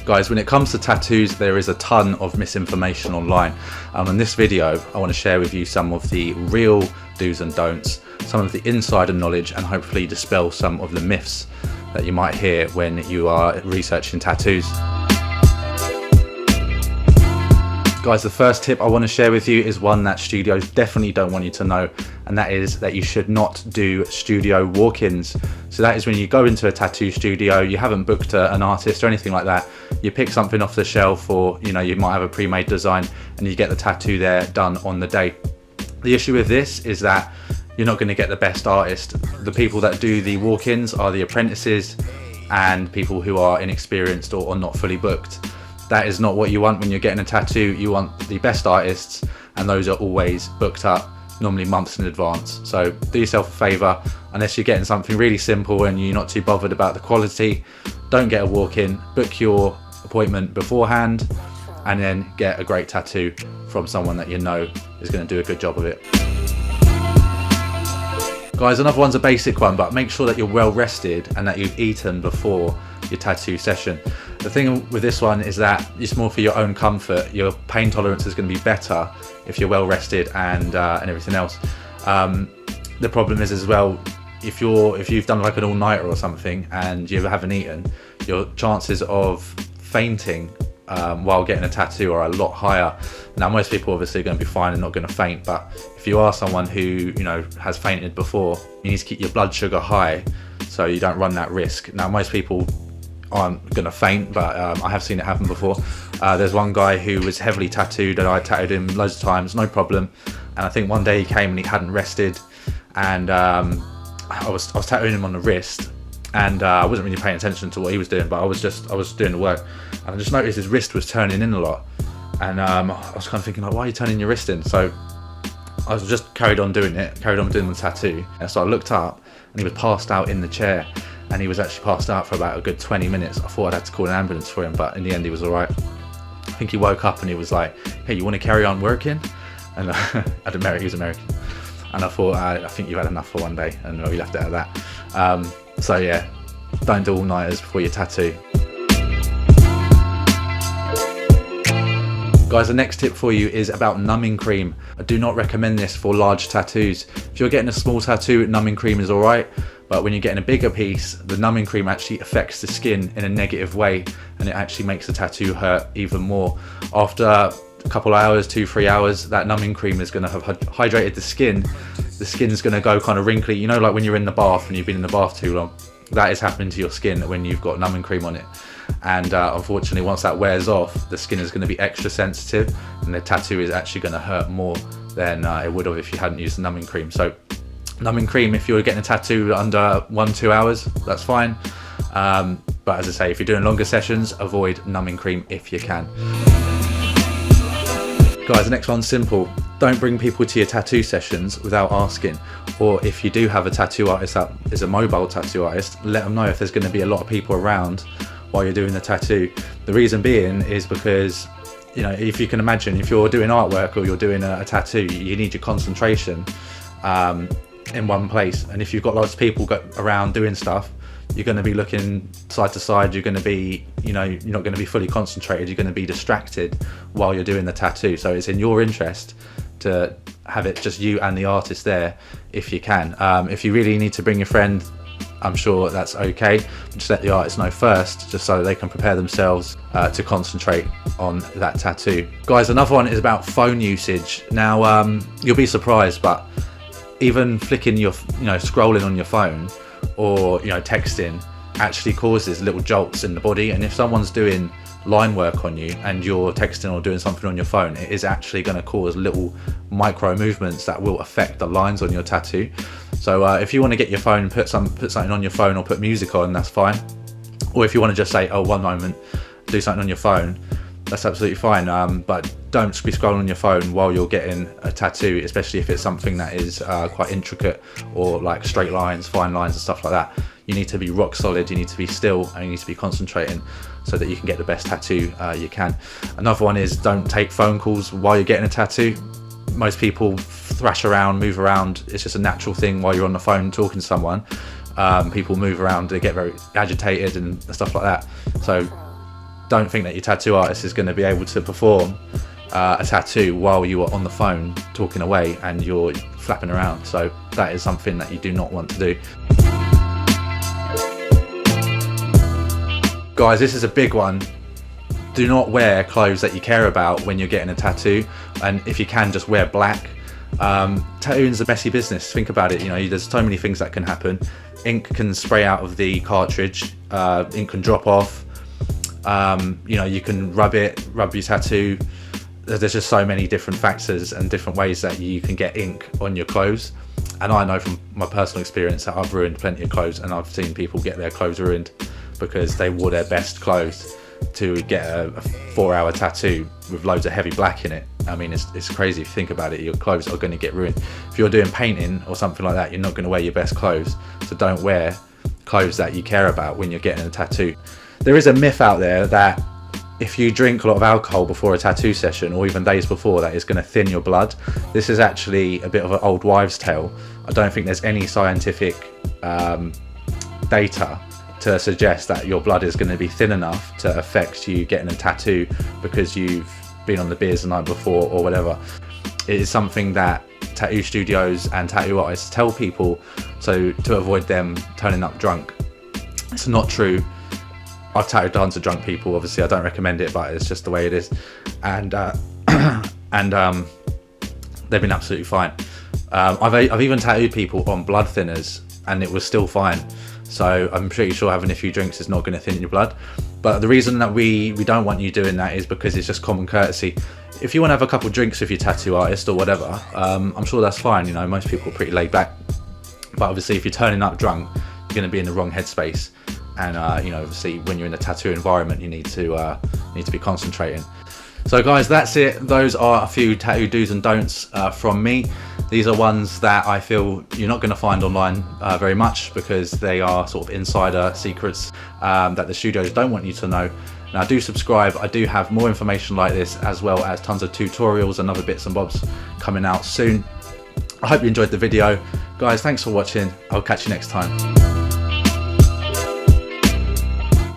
Guys, when it comes to tattoos, there is a ton of misinformation online. In this video, I want to share with you some of the real do's and don'ts, some of the insider knowledge, and hopefully dispel some of the myths that you might hear when you are researching tattoos. Guys, the first tip I want to share with you is one that studios definitely don't want you to know, and that is that you should not do studio walk-ins. So that is when you go into a tattoo studio, you haven't booked an artist or anything like that, you pick something off the shelf, or you might have a pre-made design and you get the tattoo there done on the day. The issue with this is that you're not going to get the best artist. The people that do the walk-ins are the apprentices and people who are inexperienced or not fully booked. That is not what you want when you're getting a tattoo. You want the best artists, and those are always booked up, normally months in advance. So do yourself a favour, unless you're getting something really simple and you're not too bothered about the quality, don't get a walk-in, book your appointment beforehand, and then get a great tattoo from someone that you know is going to do a good job of it. Guys, another one's a basic one, but make sure that you're well rested and that you've eaten before your tattoo session. The thing with this one is that it's more for your own comfort. Your pain tolerance is going to be better if you're well rested and everything else. The problem is as well, if you've done like an all-nighter or something and you haven't eaten, your chances of fainting while getting a tattoo are a lot higher. Now, most people obviously are going to be fine and not going to faint, but if you are someone who has fainted before, you need to keep your blood sugar high so you don't run that risk. Now, most people aren't going to faint, but I have seen it happen before. There's one guy who was heavily tattooed and I tattooed him loads of times, no problem. And I think one day he came and he hadn't rested, and I was tattooing him on the wrist, and I wasn't really paying attention to what he was doing, but I was doing the work, and I just noticed his wrist was turning in a lot, and I was kind of thinking, like, why are you turning your wrist in? So I was just carried on doing the tattoo, and so I looked up and he was passed out in the chair, and he was actually passed out for about a good 20 minutes. I thought I'd had to call an ambulance for him, but in the end he was all right. I think he woke up and he was like, hey, you want to carry on working? And he was American, and I thought, I think you've had enough for one day, and we left it at that. So yeah, don't do all-nighters before your tattoo. Guys, the next tip for you is about numbing cream. I do not recommend this for large tattoos. If you're getting a small tattoo, numbing cream is alright, but when you're getting a bigger piece, the numbing cream actually affects the skin in a negative way, and it actually makes the tattoo hurt even more. After a couple hours, 2-3 hours, that numbing cream is going to have hydrated the skin. The skin's going to go kind of wrinkly, like when you're in the bath and you've been in the bath too long. That is happening to your skin when you've got numbing cream on it, and unfortunately once that wears off, the skin is going to be extra sensitive, and the tattoo is actually going to hurt more than it would have if you hadn't used the numbing cream. So numbing cream, if you're getting a tattoo under 1-2 hours, that's fine, but as I say, if you're doing longer sessions, avoid numbing cream if you can. Guys, the next one's simple. Don't bring people to your tattoo sessions without asking. Or if you do have a tattoo artist that is a mobile tattoo artist, let them know if there's going to be a lot of people around while you're doing the tattoo. The reason being is because, if you can imagine, if you're doing artwork or you're doing a tattoo, you need your concentration in one place. And if you've got lots of people around doing stuff, you're going to be looking side to side, you're going to be, you're not going to be fully concentrated, you're going to be distracted while you're doing the tattoo. So it's in your interest to have it just you and the artist there if you can. If you really need to bring your friend, I'm sure that's okay. Just let the artist know first, just so they can prepare themselves to concentrate on that tattoo. Guys, another one is about phone usage. Now, you'll be surprised, but even flicking your, scrolling on your phone, or texting actually causes little jolts in the body, and if someone's doing line work on you and you're texting or doing something on your phone, it is actually going to cause little micro movements that will affect the lines on your tattoo. So if you want to get your phone, put something on your phone or put music on, that's fine. Or if you want to just say, oh, one moment, do something on your phone, that's absolutely fine, but don't be scrolling on your phone while you're getting a tattoo, especially if it's something that is quite intricate, or like straight lines, fine lines and stuff like that. You need to be rock solid, you need to be still, and you need to be concentrating so that you can get the best tattoo you can. Another one is don't take phone calls while you're getting a tattoo. Most people thrash around, move around, it's just a natural thing while you're on the phone talking to someone. People move around, they get very agitated and stuff like that. So don't think that your tattoo artist is going to be able to perform a tattoo while you are on the phone talking away and you're flapping around. So that is something that you do not want to do. Guys, this is a big one. Do not wear clothes that you care about when you're getting a tattoo, and if you can, just wear black. Tattooing is a messy business. Think about it, you know, there's so many things that can happen. Ink can spray out of the cartridge, ink can drop off, you know, you can rub your tattoo. There's just so many different factors and different ways that you can get ink on your clothes. And I know from my personal experience that I've ruined plenty of clothes, and I've seen people get their clothes ruined because they wore their best clothes to get a 4-hour tattoo with loads of heavy black in it. I mean, it's crazy if you think about it. Your clothes are going to get ruined. If you're doing painting or something like that, you're not going to wear your best clothes. So don't wear clothes that you care about when you're getting a tattoo. There is a myth out there that if you drink a lot of alcohol before a tattoo session, or even days before, that is going to thin your blood. This is actually a bit of an old wives' tale. I don't think there's any scientific data to suggest that your blood is going to be thin enough to affect you getting a tattoo because you've been on the beers the night before or whatever. It is something that tattoo studios and tattoo artists tell people so to avoid them turning up drunk. It's not true. I've tattooed tons of drunk people. Obviously I don't recommend it, but it's just the way it is, and they've been absolutely fine. I've even tattooed people on blood thinners and it was still fine. So I'm pretty sure having a few drinks is not going to thin your blood. But the reason that we don't want you doing that is because it's just common courtesy. If you want to have a couple of drinks with your tattoo artist or whatever, I'm sure that's fine. You know, most people are pretty laid back. But obviously if you're turning up drunk, you're going to be in the wrong headspace. And you know, obviously when you're in a tattoo environment, you need to be concentrating. So guys, that's it. Those are a few tattoo do's and don'ts from me. These are ones that I feel you're not going to find online very much, because they are sort of insider secrets that the studios don't want you to know. Now do subscribe. I do have more information like this, as well as tons of tutorials and other bits and bobs coming out soon. I hope you enjoyed the video. Guys, thanks for watching. I'll catch you next time.